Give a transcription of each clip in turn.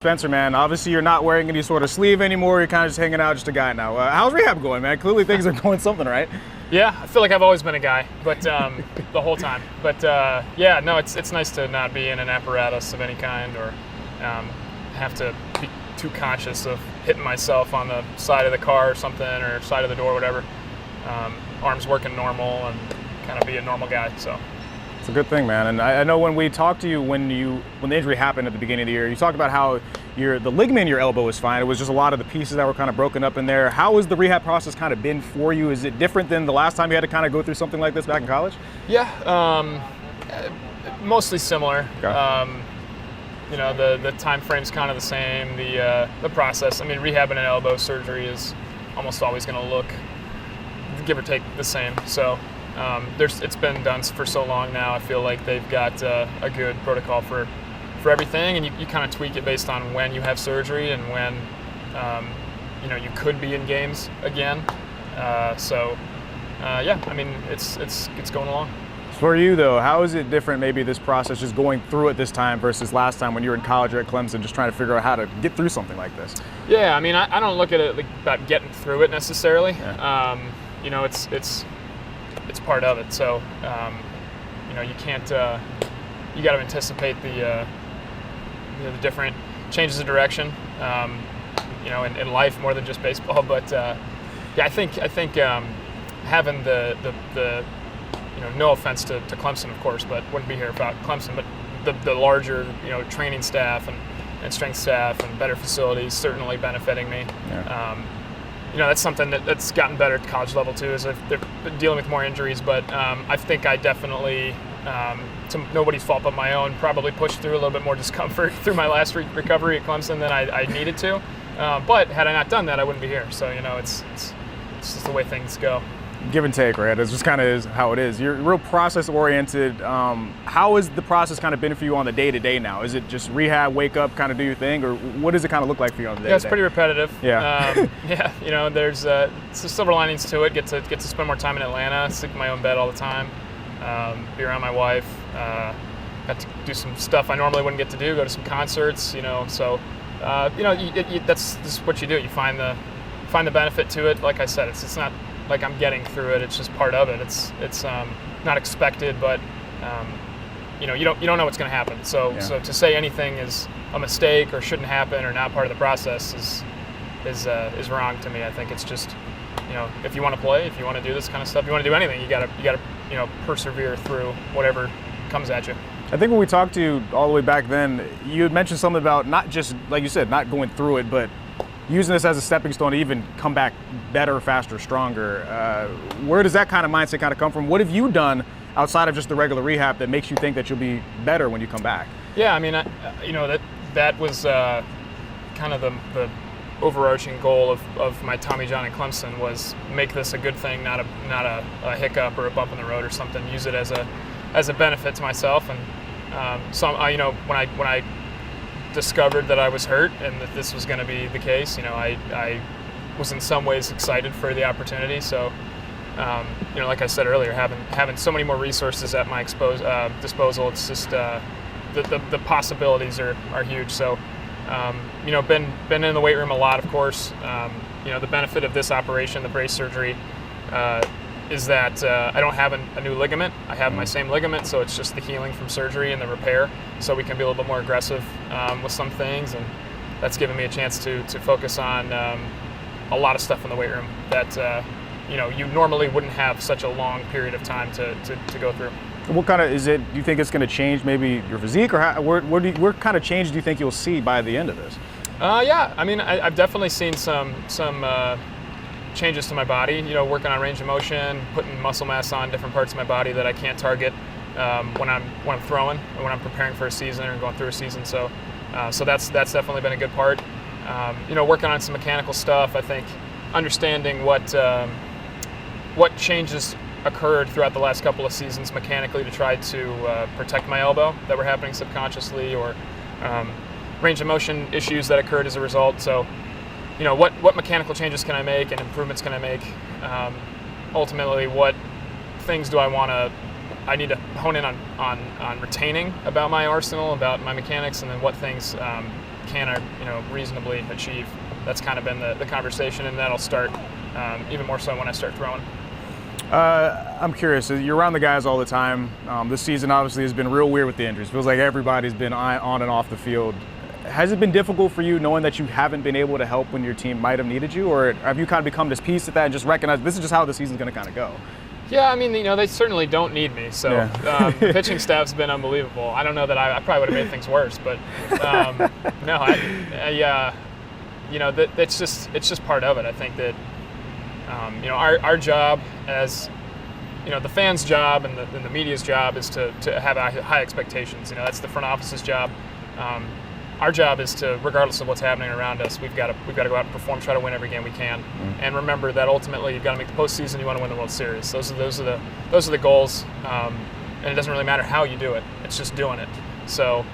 Spencer, man, obviously you're not wearing any sort of sleeve anymore. You're kind of just hanging out, just a guy now. How's rehab going, man? Clearly things are going something, right? Yeah, I feel like I've always been a guy, but the whole time. But yeah, no, it's nice to not be in an apparatus of any kind or have to be too conscious of hitting myself on the side of the car or something or side of the door, whatever. Arms working normal and kind of be a normal guy. So. It's a good thing, man. And I know when we talked to you when the injury happened at the beginning of the year, you talked about how the ligament in your elbow was fine. It was just a lot of the pieces that were kind of broken up in there. How has the rehab process kind of been for you? Is it different than the last time you had to kind of go through something like this back in college? Yeah, mostly similar. Okay. The time frame's kind of the same. The process. I mean, rehabbing an elbow surgery is almost always going to look, give or take, the same. So. It's been done for so long now. I feel like they've got a good protocol for everything, and you kind of tweak it based on when you have surgery and when you could be in games again. Yeah, I mean it's going along. For you though, how is it different? Maybe this process, just going through it this time versus last time when you were in college or at Clemson, just trying to figure out how to get through something like this. Yeah, I mean I don't look at it like about getting through it necessarily. Yeah. It's part of it. So, you can't. You got to anticipate the different changes of direction. In life more than just baseball. But yeah, I think having the no offense to Clemson, of course, but wouldn't be here about Clemson. But the larger training staff and strength staff and better facilities certainly benefiting me. Yeah. That's something that's gotten better at college level too, is they're dealing with more injuries. But I think I definitely, to nobody's fault but my own, probably pushed through a little bit more discomfort through my last recovery at Clemson than I needed to. But had I not done that, I wouldn't be here. So it's just the way things go. Give and take, right? It's just kind of is how it is. You're real process oriented. How has the process kind of been for you on the day-to-day now? Is it just rehab, wake up, kind of do your thing, or what does it kind of look like for you on the day-to-day? Yeah, it's pretty repetitive. Yeah. Yeah, there's some silver linings to it. Get to spend more time in Atlanta, sleep in my own bed all the time, be around my wife. Got to do some stuff I normally wouldn't get to do. Go to some concerts. So this is what you do. You find the benefit to it. Like I said, it's not like I'm getting through it. It's just part of it. It's not expected, but you don't know what's going to happen. So Yeah. So to say anything is a mistake or shouldn't happen or not part of the process is wrong to me. I think it's just if you want to play, if you want to do this kind of stuff, you want to do anything, you gotta persevere through whatever comes at you. I think when we talked to you all the way back then, you had mentioned something about not just, like you said, not going through it, but using this as a stepping stone to even come back better, faster, stronger. Where does that kind of mindset kind of come from? What have you done outside of just the regular rehab that makes you think that you'll be better when you come back? Yeah, I mean, that was kind of the overarching goal of my Tommy John at Clemson, was make this a good thing, not a hiccup or a bump in the road or something. Use it as a benefit to myself. And when I discovered that I was hurt and that this was going to be the case, I was in some ways excited for the opportunity. So, like I said earlier, having so many more resources at my disposal, it's just the possibilities are huge. So, been in the weight room a lot, of course. The benefit of this operation, the brace surgery, is that I don't have a new ligament. I have my same ligament, so it's just the healing from surgery and the repair. So we can be a little bit more aggressive with some things, and that's given me a chance to focus on a lot of stuff in the weight room that you normally wouldn't have such a long period of time to go through. What kind of, do you think it's going to change maybe your physique, or what kind of change do you think you'll see by the end of this? Yeah, I mean, I've definitely seen some changes to my body, working on range of motion, putting muscle mass on different parts of my body that I can't target when I'm throwing or when I'm preparing for a season or going through a season. So that's definitely been a good part. Working on some mechanical stuff. I think understanding what changes occurred throughout the last couple of seasons mechanically to try to protect my elbow that were happening subconsciously, or range of motion issues that occurred as a result. So, what mechanical changes can I make and improvements can I make? Ultimately, what things do I need to hone in on retaining about my arsenal, about my mechanics, and then what things can I reasonably achieve? That's kind of been the conversation, and that'll start even more so when I start throwing. I'm curious. You're around the guys all the time. This season obviously has been real weird with the injuries. Feels like everybody's been on and off the field. Has it been difficult for you knowing that you haven't been able to help when your team might have needed you, or have you kind of become this piece at that and just recognize this is just how the season's going to kind of go? Yeah, I mean, they certainly don't need me. So the pitching staff's been unbelievable. I don't know that I probably would have made things worse, but no, it's just part of it. I think that our job as the fans' job and the media's job is to have high expectations. That's the front office's job. Our job is to, regardless of what's happening around us, we've got to go out and perform, try to win every game we can, and remember that ultimately you've got to make the postseason. You want to win the World Series. Those are the goals, and it doesn't really matter how you do it. It's just doing it. So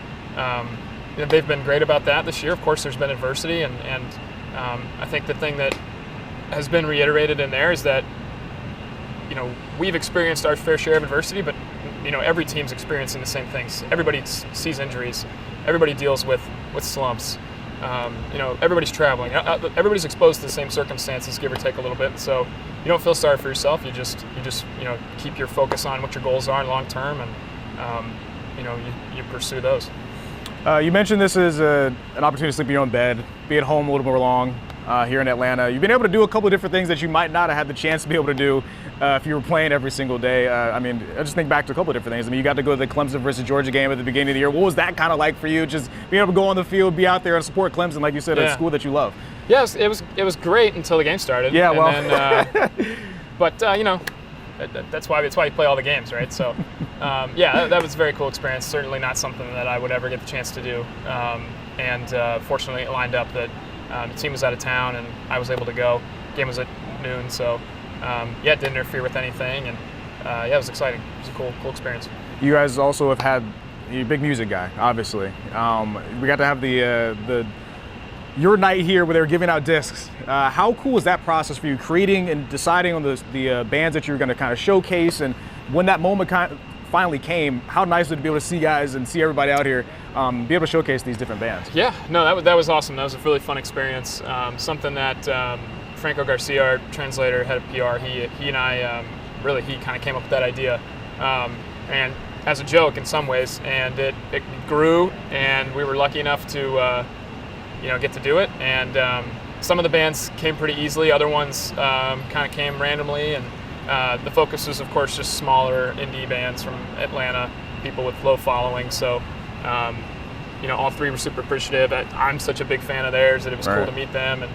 they've been great about that this year. Of course, there's been adversity, and I think the thing that has been reiterated in there is that we've experienced our fair share of adversity, but every team's experiencing the same things. Everybody sees injuries. Everybody deals with slumps. Everybody's traveling. Everybody's exposed to the same circumstances, give or take a little bit. So you don't feel sorry for yourself. You just keep your focus on what your goals are long term, and you pursue those. You mentioned this is an opportunity to sleep in your own bed, be at home a little more long here in Atlanta. You've been able to do a couple of different things that you might not have had the chance to be able to do if you were playing every single day. I just think back to a couple of different things. You got to go to the Clemson versus Georgia game at the beginning of the year. What was that kind of like for you? Just being able to go on the field, be out there and support Clemson, like you said, at a school that you love. Yes, it was great until the game started. Yeah, well. Then, but that's why you play all the games, right? So, that was a very cool experience. Certainly not something that I would ever get the chance to do. Fortunately, it lined up that the team was out of town and I was able to go. Game was at noon, so it didn't interfere with anything, and it was exciting. It was a cool experience. You guys also have had a big music guy, obviously. We got to have your night here where they were giving out discs. How cool was that process for you, creating and deciding on the bands that you were going to kind of showcase? And when that moment finally came, how nice was it to be able to see guys and see everybody out here be able to showcase these different bands? Yeah, no, that was awesome. That was a really fun experience. Something that Franco Garcia, our translator, head of PR, he and I, he kind of came up with that idea. And as a joke in some ways, and it grew, and we were lucky enough to get to do it. And some of the bands came pretty easily. Other ones kind of came randomly. And the focus was, of course, just smaller indie bands from Atlanta, people with low following. So, all three were super appreciative. I'm such a big fan of theirs that it was cool to meet them. And,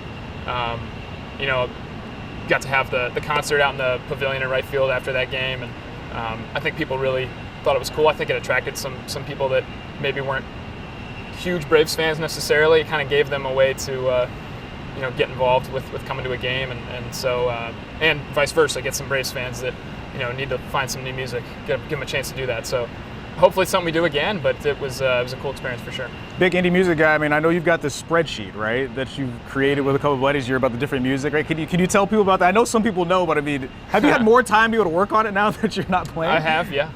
got to have the concert out in the pavilion in right field after that game. And I think people really thought it was cool. I think it attracted some people that maybe weren't huge Braves fans necessarily. It kind of gave them a way to get involved with coming to a game, and so and vice versa, get some Braves fans that need to find some new music, give them a chance to do that. So hopefully it's something we do again, but it was a cool experience for sure. Big indie music guy. I know you've got this spreadsheet, right, that you've created with a couple of buddies here about the different music, right? Can you tell people about that? I know some people know, but have you had more time to be able to work on it now that you're not playing? I have, yeah.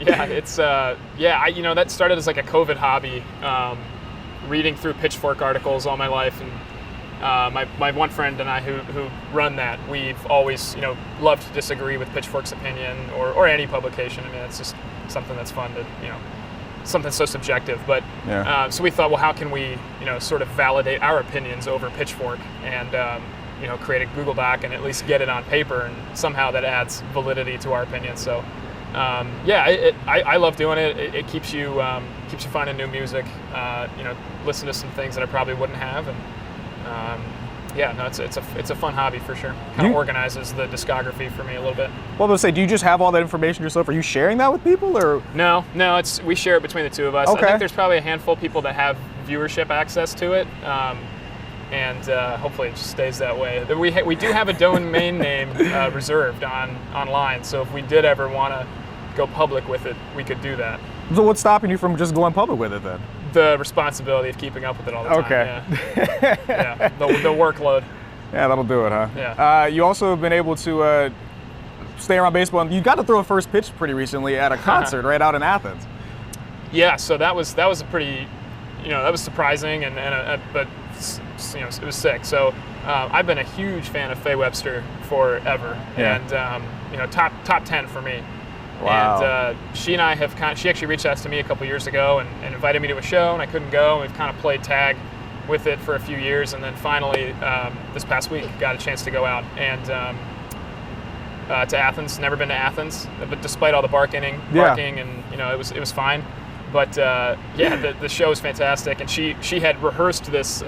It's that started as like a COVID hobby, reading through Pitchfork articles all my life, and my one friend and I who run that, we've always loved to disagree with Pitchfork's opinion or any publication. It's just something that's fun to something so subjective. But so we thought, well, how can we sort of validate our opinions over Pitchfork and create a Google Doc and at least get it on paper, and somehow that adds validity to our opinion. So I love doing it. It keeps you finding new music. Listen to some things that I probably wouldn't have, and it's a fun hobby for sure. Kind of organizes the discography for me a little bit. Well, I was going to say, do you just have all that information yourself? Are you sharing that with people, or? No, we share it between the two of us. Okay. I think there's probably a handful of people that have viewership access to it, and hopefully it just stays that way. We do have a domain name reserved online, so if we did ever want to go public with it, we could do that. So what's stopping you from just going public with it then? The responsibility of keeping up with it all the time. Okay. Yeah. The workload. Yeah, that'll do it, huh? Yeah. You also have been able to stay around baseball. You got to throw a first pitch pretty recently at a concert right out in Athens. Yeah, so that was a pretty that was surprising, but it was sick. So I've been a huge fan of Fay Webster forever, and top 10 for me. Wow. And she and I have she actually reached out to me a couple years ago and invited me to a show, and I couldn't go. And we've kind of played tag with it for a few years, and then finally this past week got a chance to go out and to Athens. Never been to Athens, but despite all the barking and it was fine. But the show was fantastic, and she had rehearsed this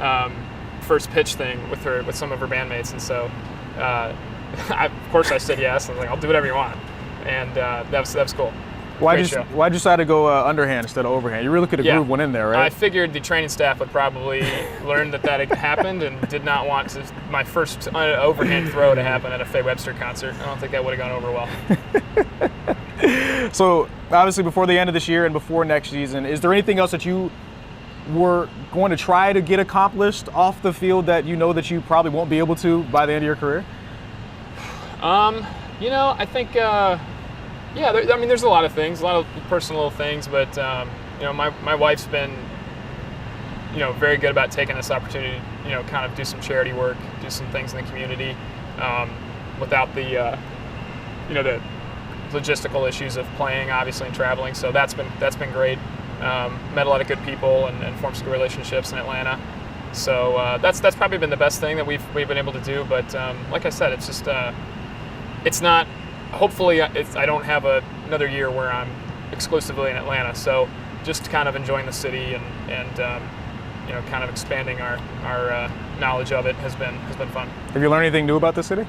first pitch thing with some of her bandmates, and so of course I said yes. I was like, I'll do whatever you want, and that was cool. Why'd you decide to go underhand instead of overhand? You really could have grooved one in there, right? I figured the training staff would probably learn that had happened and did not want my first overhand throw to happen at a Fay Webster concert. I don't think that would have gone over well. So, obviously, before the end of this year and before next season, is there anything else that you were going to try to get accomplished off the field that you know that you probably won't be able to by the end of your career? I think, there's a lot of things, a lot of personal things, but, my wife's been, very good about taking this opportunity, kind of do some charity work, do some things in the community, without the logistical issues of playing, obviously, and traveling. So that's been great. Met a lot of good people and formed some good relationships in Atlanta. So that's probably been the best thing that we've been able to do. But like I said, it's just it's not. Hopefully, I don't have another year where I'm exclusively in Atlanta. So just kind of enjoying the city and kind of expanding our knowledge of it has been fun. Have you learned anything new about the city?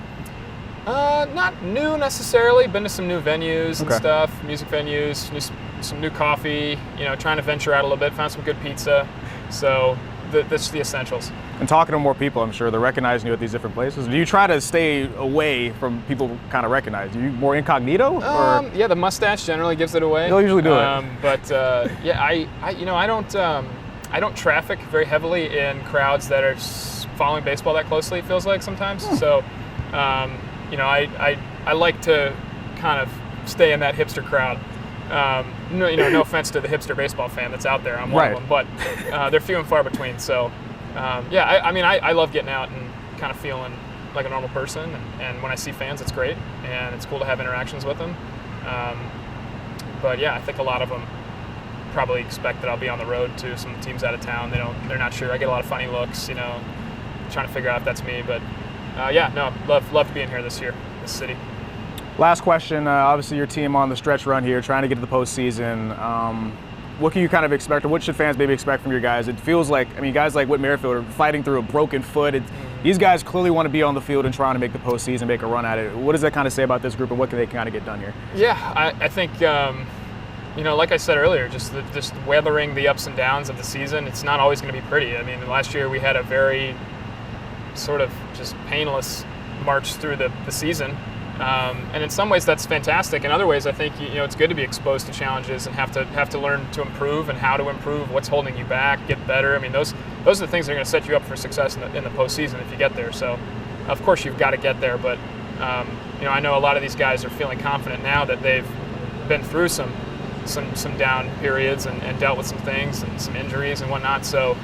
Not new necessarily. Been to some new venues and stuff, music venues, some new coffee. Trying to venture out a little bit. Found some good pizza. So that's the essentials. And talking to more people, I'm sure they're recognizing you at these different places. Do you try to stay away from people kind of recognize you? Are you more incognito? Or? Yeah, the mustache generally gives it away. They'll usually do it. But I don't traffic very heavily in crowds that are following baseball that closely. It feels like sometimes. So. I like to kind of stay in that hipster crowd. No offense to the hipster baseball fan that's out there. I'm one of them, but they're few and far between. So, I love getting out and kind of feeling like a normal person. And when I see fans, it's great, and it's cool to have interactions with them. But yeah, I think a lot of them probably expect that I'll be on the road to some teams out of town. They're not sure. I get a lot of funny looks, trying to figure out if that's me, but. Love being here this city. Last question. Obviously, your team on the stretch run here, trying to get to the postseason. What can you kind of expect, or what should fans maybe expect from your guys? It feels like, guys like Whit Merrifield are fighting through a broken foot. These guys clearly want to be on the field and trying to make the postseason, make a run at it. What does that kind of say about this group, and what can they kind of get done here? Yeah, I think, like I said earlier, just weathering the ups and downs of the season. It's not always going to be pretty. Last year we had a very sort of just painless march through the season, and in some ways that's fantastic. In other ways, I think it's good to be exposed to challenges and have to learn to improve and how to improve. What's holding you back? Get better. Those are the things that are going to set you up for success in the postseason if you get there. So, of course, you've got to get there. But I know a lot of these guys are feeling confident now that they've been through some down periods and dealt with some things and some injuries and whatnot. So.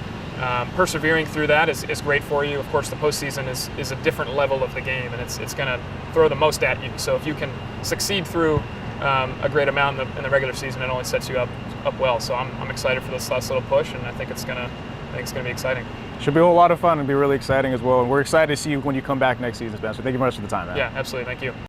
Persevering through that is great for you. Of course, the postseason is a different level of the game, and it's going to throw the most at you. So if you can succeed through a great amount in the regular season, it only sets you up well. So I'm excited for this last little push, and I think it's going to be exciting. Should be a lot of fun and be really exciting as well. And we're excited to see you when you come back next season, Spencer. Thank you very much for the time, man. Yeah, absolutely. Thank you.